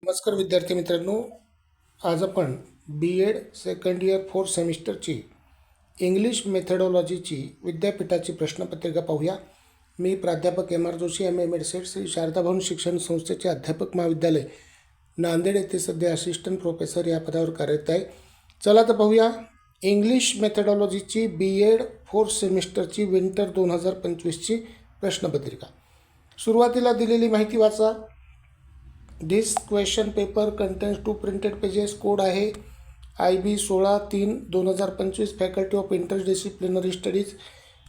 नमस्कार विद्यार्थी मित्रांनो, आज आपण B.Ed सेकंड इयर 4th सेमिस्टरची इंग्लिश मेथडॉलॉजीची विद्यापीठाची प्रश्नपत्रिका पाहूया। मी प्राध्यापक M.R. जोशी M.A. श्री शारदा भवन शिक्षण संस्थेचे अध्यापक महाविद्यालय नांदेड येथे सध्या असिस्टंट प्रोफेसर या पदावर कार्यरत आहे। चला तर पाहूया इंग्लिश मेथडॉलॉजीची B.Ed 4th सेमिस्टरची विंटर 2025ची प्रश्नपत्रिका। सुरुवातीला दिलेली माहिती वाचा। This question paper contains 2 printed pages. Code आहे IB 16/3/2025 faculty of interdisciplinary studies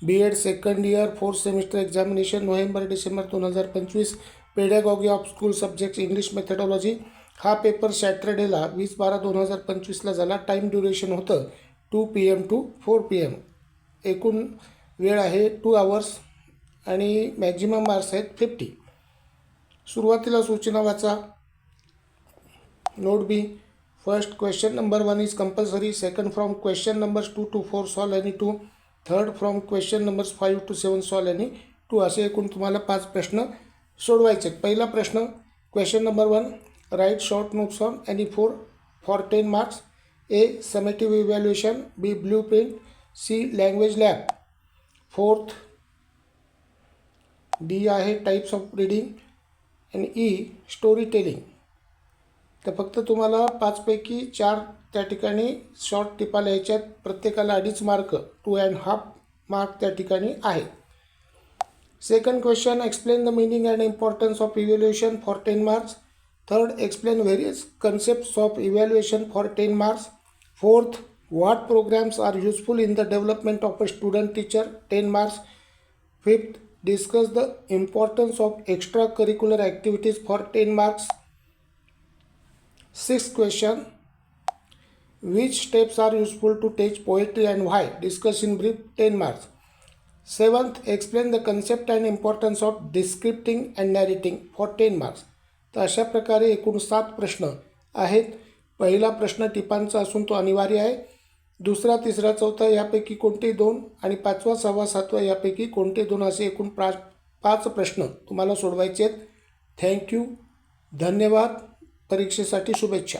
B.Ed second year 4th semester examination November December 2025 pedagogy of school subjects English methodology. हा पेपर सॅटर्डेला 20/12/2025ला झाला। टाईम ड्युरेशन होतं 2 PM to 4 PM। एकूण वेळ आहे 2 hours आणि मॅक्झिमम मार्क्स आहेत 50। सुरुवातीला सूचना वाचा। Note B, first question number 1 is compulsory, second from question numbers 2 to 4 solve any 2, third from question numbers 5 to 7 solve any 2। असे एकूण तुम्हाला 5 प्रश्न सोडवायचे। पहिला प्रश्न question number 1, write short notes on any 4 for 10 marks. A summative evaluation, B blueprint, C language lab, fourth D आहे types of reading आणि E story telling. तर फक्त तुम्हाला 5 पैकी 4 त्या ठिकाणी शॉर्ट टिपा लिहायच्यात, प्रत्येकाला 2.5 मार्क 2.5 मार्क त्या ठिकाणी आहे। Second question, explain the meaning and importance of evaluation for 10 marks. Third, explain various concepts of evaluation for 10 marks. Fourth, what programmes are useful in the development of a student teacher 10 marks. Fifth, discuss the importance of extracurricular activities for 10 marks. Sixth question, which steps are useful to teach poetry and why? Discuss in brief 10 marks. Seventh, explain the concept and importance of descripting and narrating for 10 marks. तर अशा प्रकारे एकूण 7 प्रश्न आहेत। पहिला प्रश्न टिपांचा असून तो अनिवार्य आहे। दुसरा, तिसरा, चौथा यापैकी कोणते 2 आणि 5वा, 6वा, 7वा यापैकी कोणते 2 असे एकूण 5 प्रश्न तुम्हाला सोडवायचे आहेत। थँक्यू, धन्यवाद, परीक्षेसाठी शुभेच्छा।